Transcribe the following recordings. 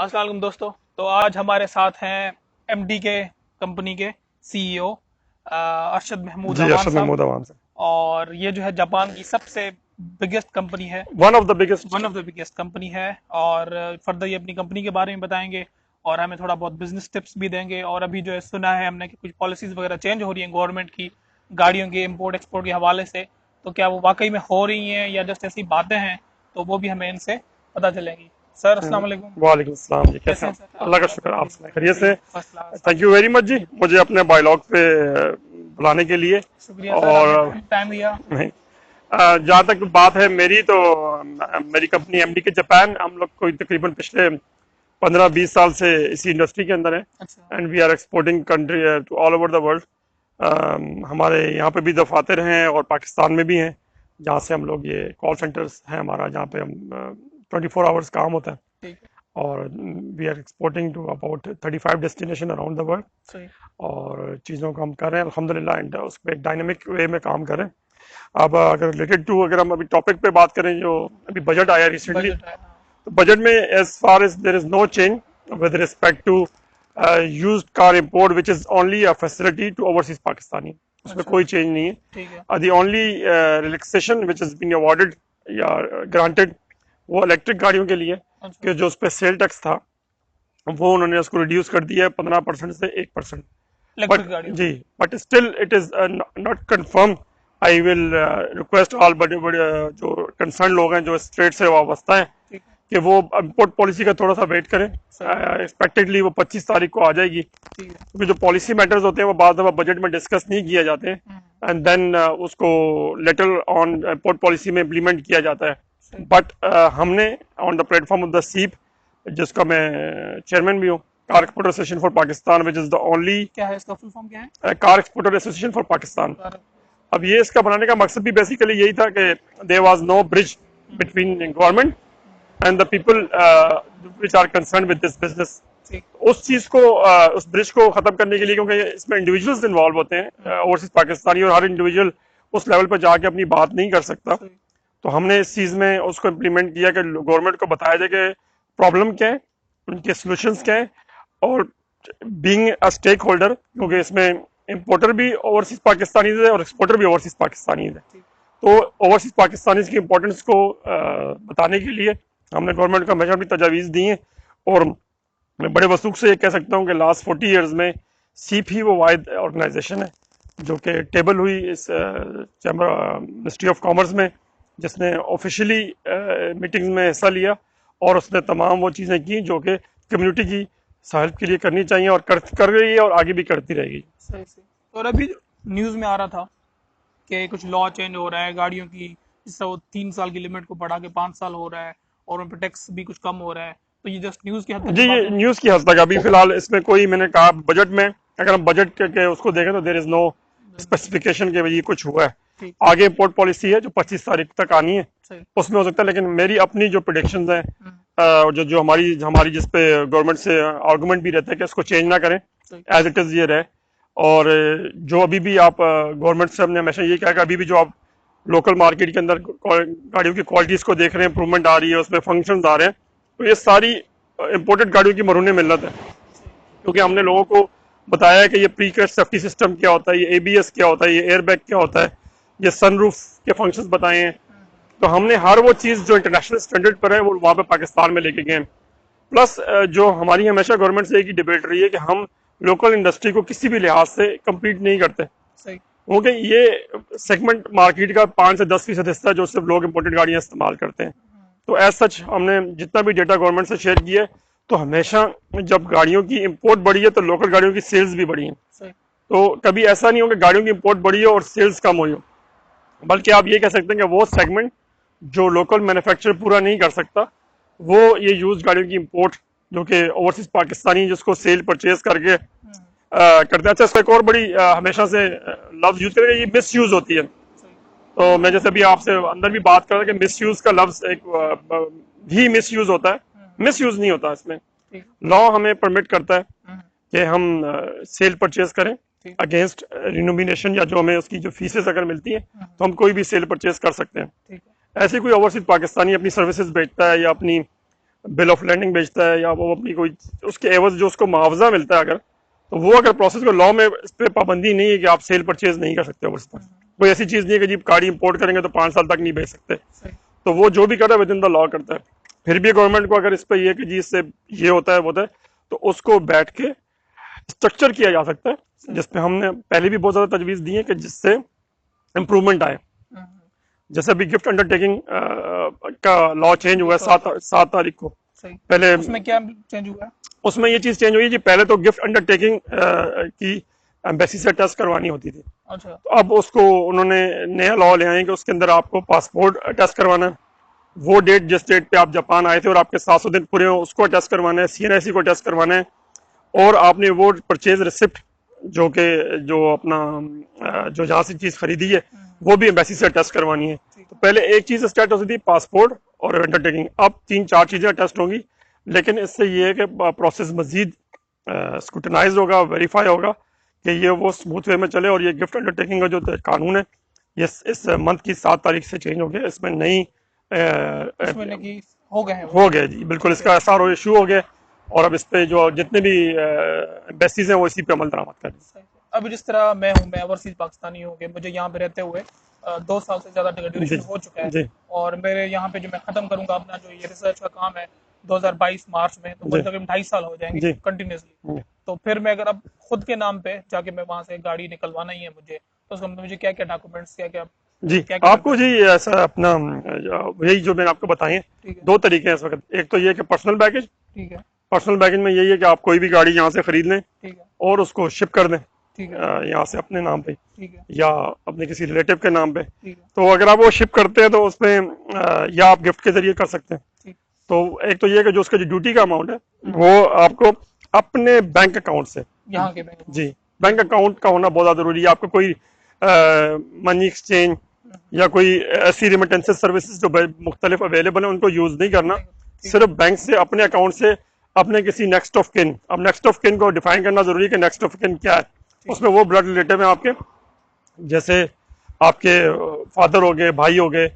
अस्सलाम वालेकुम दोस्तों। तो आज हमारे साथ हैं एमडी के कंपनी के सीईओ अरशद महमूद जी, अवान अरशद साहब। महमूद अवान से। और ये जो है जापान की सबसे बिगेस्ट कंपनी है, one of the biggest. One of the biggest company है। और फर्दर ये अपनी कंपनी के बारे में बताएंगे और हमें थोड़ा बहुत बिजनेस टिप्स भी देंगे। और अभी जो है सुना है हमने कि कुछ पॉलिसीज वगैरह चेंज हो रही हैं गवर्नमेंट की गाड़ियों के इम्पोर्ट एक्सपोर्ट के हवाले से। तो क्या वो वाकई में हो रही हैं या जस्ट ऐसी बातें हैं, तो वो भी हमें इनसे पता चलेंगी। सर अस्सलाम वालेकुम। वालेकुम सलाम जी, कैसे कैसे हैं हैं? सर? अल्लाह का आप शुक्र, आप बढ़िया। सुनाए खैरियत से? फर्स्ट क्लास, आप थैंक यू वेरी मच जी, मुझे अपने बायोलॉग पे बुलाने के लिए। शुक्रिया सर, और आपने टाइम दिया। नहीं, जहाँ तक बात है मेरी तो मेरी कंपनी एमडी के जापान, हम लोग कोई तकरीबन पिछले 15-20 साल से इसी इंडस्ट्री के अंदर है। अच्छा। And we are exporting country to all over the world. हमारे यहाँ पे भी दफातर हैं और पाकिस्तान में भी हैं, जहाँ से हम लोग ये कॉल सेंटर्स हैं हमारा, जहाँ पे हम 24 आवर्स काम होता है। ठीक है। और we are exporting to about 35 destination around the world. सही। और चीज़ों को हम कर रहे हैं अल्हम्दुलिल्लाह, एंड उस पर एक डायनेमिक वे में काम कर रहे हैं। अब अगर रिलेटेड टू, अगर हम अभी टॉपिक पे बात करें, जो अभी बजट आया रिसेंटली, बजट है, हाँ। तो बजट में as far as there is no change with respect to used car import, which is only a facility to overseas Pakistani. उसमें अच्छा। कोई चेंज नहीं ठीक है। है। The only relaxation which is been awarded या ग्रांटेड, वो इलेक्ट्रिक गाड़ियों के लिए, अच्छा। कि जो उस पर सेल टैक्स था वो उन्होंने उसको रिड्यूस कर दिया है 15% से 1%। बट इलेक्ट्रिक गाड़ियों जी, पे। But still it is not confirm. I will request all बड़े बड़े जो कंसर्न लोग हैं, जो स्टेट से वाबस्ता हैं, ठीक है। कि वो इम्पोर्ट पॉलिसी का थोड़ा सा वेट करें। सही। एक्सपेक्टेडली वो 25 तारीख को आ जाएगी, ठीक है। क्योंकि जो पॉलिसी मैटर्स होते हैं वो बाद दफा बजट में डिस्कस नहीं किए जाते हैं। हम्म। एंड देन उसको लेटर ऑन इम्पोर्ट पॉलिसी में इम्प्लीमेंट किया जाता है। सही। बट हमने on the platform of the ship, जिसका मैं चेयरमैन भी हूँ, car exporter association for Pakistan, which is the only क्या है इसका फुल फॉर्म, क्या है? Car exporter association for Pakistan. Car. अब ये इसका बनाने का मकसद भी बेसिकली यही था कि there was no bridge between government and the people which are concern with this business. ठीक। उस चीज को उस ब्रिज को खत्म करने के लिए, क्योंकि इसमें इंडिविजुअल्स इन्वॉल्व होते हैं ओवरसीज पाकिस्तानी, और हर इंडिविजुअल उस लेवल पर जाके अपनी बात नहीं कर सकता। सही। तो हमने इस चीज में उसको इम्प्लीमेंट किया कि गवर्नमेंट को बताया जाए कि प्रॉब्लम क्या है, उनके सोल्यूशंस क्या है। और बीइंग अ स्टेक होल्डर, क्योंकि इसमें इंपोर्टर भी ओवरसीज पाकिस्तानी है और एक्सपोर्टर भी ओवरसीज पाकिस्तानी है, ठीक। तो ओवरसीज पाकिस्तानी की इंपॉर्टेंस को बताने के लिए हमने गवर्नमेंट को हमेशा अपनी तजावीज़ दी हैं। और मैं बड़े वसूख से ये कह सकता हूँ कि लास्ट 40 ईयर्स में सीप ही वो वाहिद ऑर्गेनाइजेशन है जो कि टेबल हुई इस चैम्बर मिनिस्ट्री ऑफ कॉमर्स में, जिसने ऑफिशियली मीटिंग्स में हिस्सा लिया और उसने तमाम वो चीज़ें की जो कि कम्युनिटी की हेल्प के लिए करनी चाहिए, और कर रही है और आगे भी करती रहेगी। सही सही। और अभी न्यूज़ में आ रहा था कि कुछ लॉ चेंज हो रहा है गाड़ियों की, जिससे वो 3 साल की लिमिट को बढ़ा के 5 साल हो रहा है और उन पर टैक्स भी कुछ कम हो रहा है। तो ये जस्ट न्यूज़ की हद तक जी, की ये बातें हैं। न्यूज़ की हद तक अभी फिलहाल इसमें कोई, मैंने कहा बजट में, अगर हम बजट के उसको देखें तो देर इज नो स्पेसिफिकेशन के ये कुछ हुआ है। ठीक। आगे इम्पोर्ट पॉलिसी है जो 25 तारीख तक आनी है, सही। उसमें हो सकता है। लेकिन मेरी अपनी जो प्रोडिक्शंस हैं, हम्म। जो जो हमारी हमारी जिस पे गवर्नमेंट से आर्गूमेंट भी रहता है कि इसको चेंज ना करें, सही। एज इट इज़ ये रहे। और जो अभी भी आप गवर्नमेंट से हमने हमेशा ये कहा कि अभी भी जो आप लोकल मार्केट के अंदर गाड़ियों की क्वालिटीज़ को देख रहे हैं, इंप्रूवमेंट आ रही है, उसमें फंक्शंस आ रहे हैं, तो ये सारी इंपोर्टेड गाड़ियों की मरून मिलत है। सही। क्योंकि हमने लोगों को बताया है कि ये प्री क्रैश सेफ्टी सिस्टम क्या होता है, ये एबीएस क्या होता है, ये एयरबैग क्या होता है, ये सनरूफ के फंक्शंस बताए हैं। तो हमने हर वो चीज़ जो इंटरनेशनल स्टैंडर्ड पर है वो वहाँ पे पाकिस्तान में लेके गए। प्लस जो हमारी हमेशा गवर्नमेंट से एक ही डिबेट रही है कि हम लोकल इंडस्ट्री को किसी भी लिहाज से कम्पीट नहीं करते, सही। क्योंकि ये सेगमेंट मार्केट का 5 से 10% हिस्सा है जो सिर्फ लोग इंपोर्टेड गाड़ियाँ इस्तेमाल करते हैं। तो एज सच हमने जितना भी डेटा गवर्नमेंट से शेयर किया है, तो हमेशा जब गाड़ियों की इंपोर्ट बढ़ी है तो लोकल गाड़ियों की सेल्स भी बढ़ी हैं। सही। तो कभी ऐसा नहीं हो कि गाड़ियों की इंपोर्ट बढ़ी हो और सेल्स कम हुई हो, बल्कि आप ये कह सकते हैं कि वो सेगमेंट जो लोकल मैन्युफैक्चरर पूरा नहीं कर सकता, वो ये यूज गाड़ियों की इंपोर्ट, जो कि ओवरसीज पाकिस्तानी जिसको सेल परचेज करके हम्म। करते हैं। अच्छा, इसका एक और बड़ी हमेशा से लफ्ज यूज करेंगे, ये मिस यूज होती है। सही। तो मैं जैसे अभी आपसे अंदर भी बात कर रहा था कि मिस यूज का लफ्ज एक भी मिस यूज होता है, मिस यूज नहीं होता इसमें। ठीक। लॉ हमें परमिट करता है हम्म। कि हम सेल परचेज करें ठीक। अगेंस्ट रिनोमिनेशन, या जो हमें उसकी जो फीसेस अगर मिलती हैं तो हम कोई भी सेल परचेज कर सकते हैं। ठीक है। ऐसे कोई ओवरसीज पाकिस्तानी अपनी सर्विसेज बेचता है या अपनी बिल ऑफ लैंडिंग बेचता है, या वो अपनी कोई उसके एवज जो उसको मुआवजा मिलता है, अगर तो वो अगर प्रोसेस को लॉ में इस पर पाबंदी नहीं है कि आप सेल परचेज नहीं कर सकते ओवर। कोई ऐसी चीज नहीं है कि जी गाड़ी इंपोर्ट करेंगे तो 5 साल तक नहीं बेच सकते। सही। तो वो जो भी कर रहा है विद इन द लॉ करता है। फिर भी गवर्नमेंट को अगर इस पर ये कि जी इससे ये होता है वो होता है, तो उसको बैठ के स्ट्रक्चर किया जा सकता है, जिसपे हमने पहले भी बहुत ज्यादा तजवीज दी है कि जिससे इंप्रूवमेंट आए। हम्म, जैसे अभी गिफ्ट अंडरटेकिंग का लॉ चेंज हुआ है तो 7 तारीख को। सही। पहले उसमें क्या चेंज हुआ है? उसमें ये चीज चेंज हुई है जी, पहले तो गिफ्ट अंडरटेकिंग की एम्बेसी से टेस्ट करवानी होती थी। अच्छा। तो अब उसको उन्होंने नया लॉ ले आए कि उसके अंदर आपको पासपोर्ट टेस्ट करवाना है, वो डेट जिस डेट पे आप जापान आए थे और आपके 700 दिन पूरे हो उसको टेस्ट करवाना है, सीएनआईसी को टेस्ट करवाना है, और आपने वो परचेज रिसिप्ट जो कि जो अपना जो जहाँ से चीज खरीदी है वो भी एम्बेसी से टेस्ट करवानी है। तो पहले एक चीज स्टार्ट होती थी पासपोर्ट और अंडरटेकिंग, अब 3-4 चीजें टेस्ट होंगी। लेकिन इससे ये है कि प्रोसेस मजीद स्क्रूटनाइज होगा, वेरीफाई होगा कि ये वो स्मूथ वे में चले। और ये गिफ्ट अंडरटेकिंग का जो कानून है ये इस मंथ की 7 तारीख से चेंज हो गया। इसमें नई इस महीने की हो गए हैं वो? हो गया जी, बिल्कुल इसका एसआरओ इशू हो गया। और अब इस पे जो जितने भी एम्बेसीज हैं वो इसी पे अमल दरामद कर रही हैं। सही है। अभी जिस तरह मैं हूँ, मैं ओवरसीज पाकिस्तानी हूँ, कि मुझे यहाँ पे रहते हुए 2 साल से ज़्यादा जी ड्यूरेशन हो चुका है। जी और मेरे यहाँ पे जो मैं ख़त्म करूँगा अपना जो ये रिसर्च का काम है 2022 मार्च में, तो जी मुझे तकरीबन 2.5 साल हो जाएंगे जी कंटिन्यूसली। जी तो फिर मैं अगर अब खुद के नाम पे जाके मैं वहाँ से गाड़ी निकलवाना ही है मुझे, तो उसका मुझे क्या क्या डॉक्यूमेंट्स, क्या क्या जी क्या क्या आपको जी डॉक्यूमेंट्स? ऐसा अपना यही जो मैंने आपको बताए हैं, ठीक है। 2 तरीके हैं इस वक्त। एक तो ये कि पर्सनल बैगेज। ठीक है। पर्सनल बैगेज में यही है कि आप कोई भी गाड़ी यहाँ से खरीद लें ठीक है। और उसको शिप कर दें ठीक है। यहाँ से अपने नाम पे ठीक है। या अपने किसी रिलेटिव के नाम पे। ठीक है। तो अगर आप वो शिप करते हैं तो उसमें या आप गिफ्ट के जरिए कर सकते हैं। ठीक। तो एक तो ये है कि जो उसका जो ड्यूटी का अमाउंट है वो आपको अपने बैंक अकाउंट से, यहाँ के बैंक? जी बैंक अकाउंट का होना बहुत ज़्यादा जरूरी है। आपको कोई मनी एक्सचेंज या कोई ऐसी रिमिटेंसेस सर्विसेज जो मुख्तलिफ अवेलेबल है उनको यूज़ नहीं करना। सिर्फ बैंक से अपने अकाउंट से अपने किसी नेक्स्ट ऑफ किन, अब नेक्स्ट ऑफ किन को डिफाइन करना जरूरी है कि नेक्स्ट ऑफ किन क्या है। उसमें वो ब्लड रिलेटिव है आपके, जैसे आपके फादर हो गए, भाई हो गए,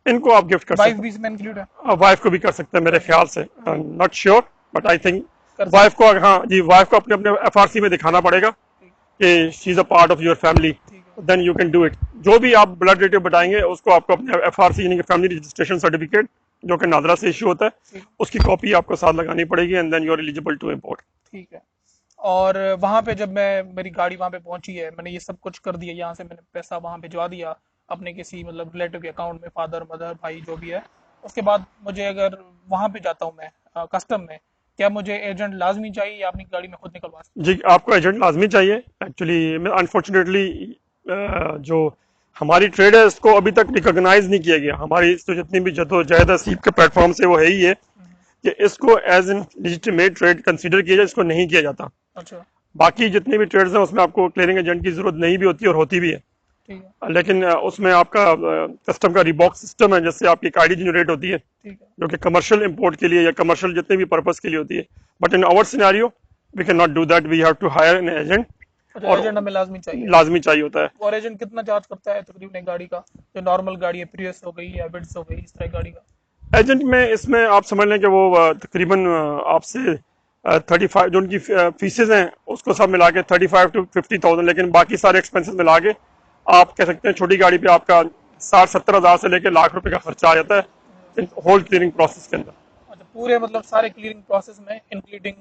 इनको आप गिफ्ट कर वाइफ सकते भी इसमें इंक्लूड है? हैं। वाइफ को भी कर सकते हैं मेरे ख्याल से, not sure but I think कर वाइफ को, हाँ जी, वाइफ को अपने अपने एफआरसी में दिखाना पड़ेगा सकते। कि she is a part of your family, ठीक है। Then you can do it. जो भी आप ब्लड रिलेटिव बताएंगे उसको आपको अपने एफआरसी यानी कि फैमिली रजिस्ट्रेशन सर्टिफिकेट जो कि नादरा से इशू होता है ठीक। उसकी कॉपी आपको साथ लगानी पड़ेगी, and then you are eligible to import. ठीक है। और वहां पे जब मैं मेरी गाड़ी वहां पे पहुंची है, मैंने ये सब कुछ कर दिया, यहाँ से मैंने पैसा वहां भिजवा दिया अपने किसी मतलब रिलेटिव के अकाउंट में, फादर मदर भाई जो भी है। उसके बाद मुझे अगर वहां पे जाता हूँ मैं कस्टम में, क्या मुझे एजेंट लाजमी चाहिए या अपनी गाड़ी में खुद निकलवा सकता जी आपको एजेंट लाजमी चाहिए। एक्चुअली अनफॉर्चुनेटली जो हमारी ट्रेड है इसको अभी तक रिकॉग्नाइज नहीं किया गया। हमारी तो जितनी भी जदोजहद है सीप के प्लेटफॉर्म से वो है ही है हूँ? कि इसको as an legitimate trade consider किया जाए, इसको नहीं किया जाता। अच्छा। बाकी जितनी भी ट्रेड्स हैं उसमें आपको क्लियरिंग एजेंट की जरूरत नहीं भी होती और होती भी है। ठीक है। लेकिन उसमें आपका कस्टम का रिबॉक्स सिस्टम है, जिससे आपकी आईडी जनरेट होती है, ठीक है। जो कि कमर्शियल इंपोर्ट के लिए या कमर्शियल जितने भी पर्पस के लिए होती है। But in our scenario we can not do that, we have to hire an agent, अच्छा, और एजेंट हमें लाजमी चाहिए? लाजमी चाहिए होता है। और एजेंट कितना चार्ज करता है तकरीबन एक गाड़ी का, जो नॉर्मल गाड़ी है, प्रियस हो गई या बिट्स हो गई, इस तरह की गाड़ी का? एजेंट में इसमें आप समझ लें कि वो तकरीबन आपसे 35 जो उनकी फीसेज हैं उसको सब मिला के 35 to 50,000, लेकिन बाकी सारे एक्सपेंसेस मिला के आप कह सकते हैं छोटी गाड़ी पे आपका 60-70 हज़ार से लेकर लाख रुपए का खर्चा आ जाता है होल क्लियरिंग प्रोसेस के अंदर। अच्छा, पूरे मतलब सारे क्लियरिंग प्रोसेस में इंक्लूडिंग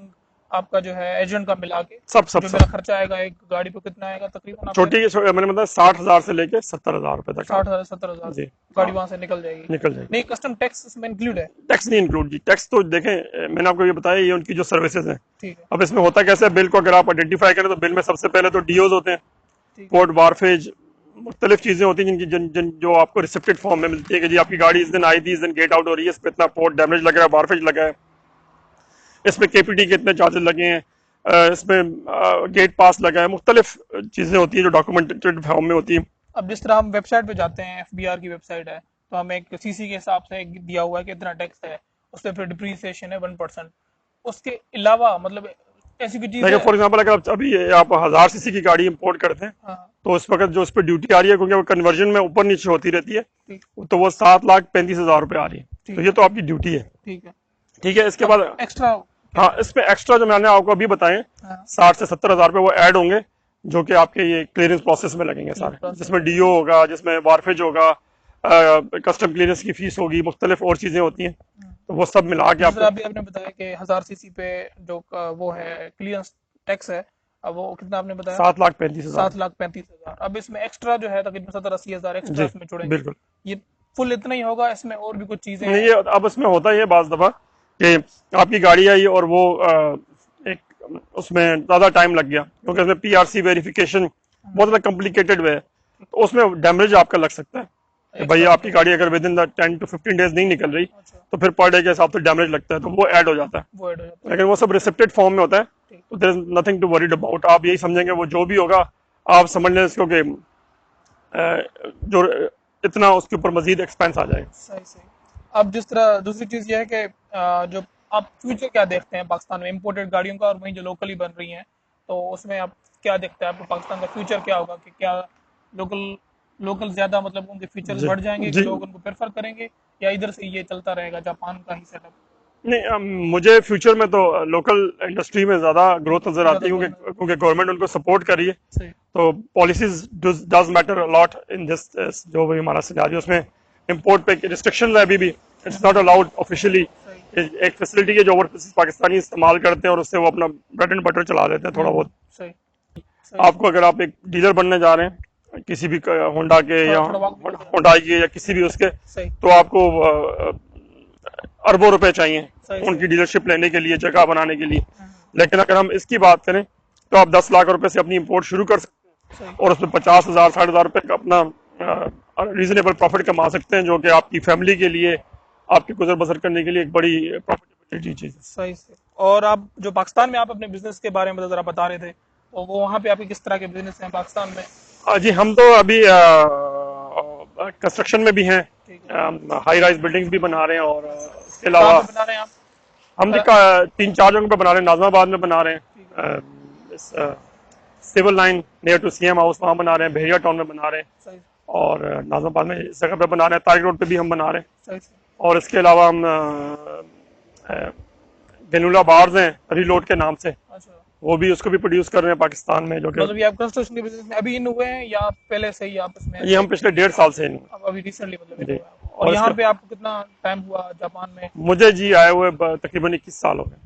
आपका जो है एजेंट का मिला के सब सब जो सब मेरा खर्चा आएगा एक गाड़ी पे, कितना आएगा तकरीबन आप? छोटी मैंने मतलब 60 हज़ार से लेकर 70 हज़ार रुपए तक 60,000 70,000 जी गाड़ी वहां से निकल जाएगी? निकल जाएगी। नहीं, कस्टम टैक्स इसमें इंक्लूड है? टैक्स नहीं इंक्लूड जी, टैक्स तो देखें मैंने आपको ये बताया ये उनकी जो सर्विसेज हैं। ठीक है। अब इसमें होता कैसे है, बिल को अगर आप आइडेंटिफाई करें तो बिल में सबसे पहले तो डीओज होते हैं, ठीक है। पोर्ट वारफेज, मुख्तलिफ चीजें होती हैं जिन जो आपको रिसिप्टेड फॉर्म में मिलती है कि जी आपकी गाड़ी इस दिन आई थी, इस दिन गेट आउट हो रही है, इस पर इतना पोर्ट डैमेज लगा है, वारफेज लगा है, इसमें केपीटी के इतने चार्जेस लगे हैं, इसमें गेट पास लगा है, मुख्तलिफ चीजें होती हैं जो डॉक्यूमेंटेड फॉर्म में होती हैं। अब जिस तरह हम वेबसाइट पे जाते हैं, एफबीआर की वेबसाइट है, तो हमें एक सीसी के हिसाब से एक दिया हुआ है कि इतना टैक्स है, उस पर फिर डिप्रीसिएशन है 1%। उसके अलावा मतलब ऐसी कोई चीज़ देखिए है? फॉर एग्जाम्पल अगर अभी आप 1000 सीसी की गाड़ी इंपोर्ट करते हैं हाँ। तो इस वक्त जो उस पर ड्यूटी आ रही है, क्योंकि वो कन्वर्जन में ऊपर नीचे होती रहती है, ठीक। तो वो 7,35,000 रुपये आ रही है। तो ठीक ये है। तो आपकी ड्यूटी है। ठीक है। ठीक है, इसके बाद एक्स्ट्रा। हाँ, इसमें एक्स्ट्रा जो मैंने आपको अभी बताए हाँ, 60 से 70 हज़ार रुपये वो ऐड होंगे, जो कि आपके ये क्लियरेंस प्रोसेस में लगेंगे सारे, process जिसमें डीओ होगा, जिसमें वारफेज होगा, कस्टम क्लियरेंस की फीस होगी, मुख्तलिफ और चीज़ें होती हैं, तो वो सब मिला के दूसरा आपको अभी आपने बताया कि 1000 सीसी पे जो वो है क्लियरेंस टैक्स है, अब वो कितना आपने बताया? 7,35,000। 7,35,000। अब इसमें एक्स्ट्रा जो है तकरीबन 70-80 हज़ार एक्स्ट्रा जी, इसमें जुड़ेंगे। बिल्कुल। ये फुल इतना ही होगा, इसमें और भी कुछ चीजें नहीं, हैं? ये अब इसमें होता ही है बाज दफा कि आपकी गाड़ी आई और वो एक उसमें ज़्यादा टाइम लग गया, क्योंकि उसमें पीआरसी वेरिफिकेशन बहुत ज़्यादा कॉम्प्लिकेटेड है, तो उसमें डैमेज आपका लग सकता है कि भाई एक्स्ट्रा आपकी गाड़ी अगर with in the 10 to 15 days नहीं निकल रही, अच्छा, तो फिर पर डे के हिसाब से डैमेज लगता है, तो वो ऐड हो जाता है। वो ऐड हो जाता है। लेकिन वो सब रिसिप्टेड फॉर्म में होता है, ठीक। तो there is nothing to worried about. आप यही समझेंगे वो जो भी होगा, आप समझ लें इसको कि जो इतना उसके ऊपर मजीद एक्सपेंस आ जाएगा। सही सही। अब जिस तरह दूसरी चीज ये है कि जो आप फ्यूचर क्या देखते हैं पाकिस्तान में इम्पोर्टेड गाड़ियों का, और वहीं जो लोकली बन रही हैं, तो उसमें आप क्या देखते हैं, आपको पाकिस्तान का फ्यूचर क्या होगा? कि क्या लोकल लोकल ज्यादा मतलब उनके फीचर्स जी, बढ़ जाएंगे कि जी। लोग उनको प्रेफर करेंगे, या इधर से ये चलता रहेगा जापान का ही सेटअप? नहीं, मुझे फ्यूचर में तो लोकल इंडस्ट्री में ज़्यादा ग्रोथ नज़र आती ज्यादा है, ग्रोथ क्योंकि क्योंकि गवर्नमेंट उनको सपोर्ट कर रही है, सही तो policies does matter a lot in this. जो भी हमारा सिनेरियो, उसमें इंपोर्ट पे रिस्ट्रिक्शन है अभी भी, इट्स नॉट अलाउड ऑफिशियली। सही एक फैसिलिटी है जो ओवरसीज पाकिस्तानी इस्तेमाल करते हैं और उससे वो अपना ब्रेड एंड बटर चला देते हैं थोड़ा बहुत। सही सही। आपको अगर आप एक डीलर बनने जा रहे हैं किसी भी होंडा के या थोड़ा थोड़ा वक्त भी लग जाता होंडाई के या किसी भी उसके, है। सही तो आपको अरबों रुपए चाहिए सही उनकी सही। डीलरशिप लेने के लिए, जगह बनाने के लिए। लेकिन अगर हम इसकी बात करें, तो आप 10 लाख रुपए से अपनी इंपोर्ट शुरू कर सकते सही हैं और उसमें 50,000 60,000 रुपए का अपना रीजनेबल प्रॉफिट कमा सकते हैं, जो कि आपकी फैमिली के लिए, आपकी गुजर बसर करने के लिए एक बड़ी प्रॉफिटेबिलिटी चीज़ है। सही से। और आप जो पाकिस्तान में आप अपने बिजनेस के बारे में जरा बता रहे थे, तो वो वहाँ पे आपके किस तरह के बिजनेस हैं पाकिस्तान में? जी, हम तो अभी कंस्ट्रक्शन में भी हैं, ठीक है। हाई राइज बिल्डिंग्स भी बना रहे हैं, और इसके कहाँ अलावा पे बना रहे हैं आप? हम जी अ, 3-4 जगह पे बना रहे हैं। नाजमाबाद में बना रहे ठीक है। हैं, civil line near to CM house वहाँ बना रहे हैं, भेड़िया टाउन में बना रहे हैं, सही और नाजमाबाद में इस जगह पे बना रहे हैं, तारिक रोड पे भी हम बना रहे हैं। सही से। और इसके अलावा हम गैनुला बार्स हैं रीलोड के नाम से, अच्छा, वो भी उसको भी प्रोड्यूस कर रहे हैं पाकिस्तान में, जो कि मतलब ये आप कंस्ट्रक्शन के बिजनेस में अभी इन हुए हैं, या पहले से ही आप इसमें ये हम पिछले 1.5 साल से हैं। अब अभी रिसेंटली मतलब इन जी, हुए हैं आप? और और यहाँ इसके पे आपको कितना टाइम हुआ जापान में? मुझे जी आए हुए तकरीबन 21 साल हो गए।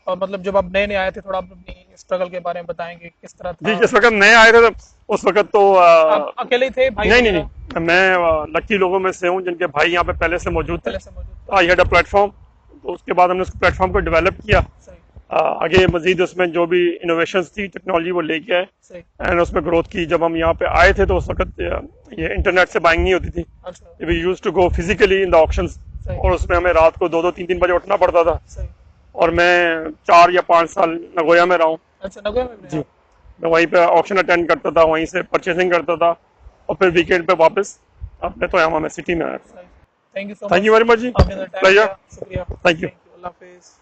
और मतलब जब आप नए नए आए थे, थोड़ा आप अपनी स्ट्रगल के बारे में बताएंगे, किस तरह जी, था? जिस वक्त नए आए थे तो उस वक्त तो आप अकेले ही थे, भाई नहीं नहीं वगैरह नहीं, मैं लकी लोगों में से हूँ जिनके भाई यहाँ पे पहले से मौजूद थे। पहले से मौजूद थे? आई हैड अ प्लेटफॉर्म, तो उसके बाद हमने उस प्लेटफॉर्म को डेवलप किया। सही आगे मजीद उसमें जो भी इनोवेशंस थी, टेक्नोलॉजी वो लेके आए, सही। एंड उसमें ग्रोथ की। जब हम यहाँ पे आए थे तो उस वक्त ये इंटरनेट से बाइंग नहीं होती थी, अच्छा, we used to go physically in the auctions, सही और उसमें हमें रात को 2-2 3-3 बजे उठना पड़ता था। सही। और मैं 4 या 5 साल नगोया में रहा हूँ। अच्छा, नगोया में भी जी, हैं आप? मैं वहीं पे ऑक्शन अटेंड करता था, वहीं से परचेसिंग करता था, और फिर वीकेंड पे वापस अपने तोयामा में सिटी में आया। सही। Thank you so thank much, you very much जी, आपने टाइम प्लेजर, दिया, शुक्रिया। थैंक यू। थैंक यू, अल्लाह हाफिज़।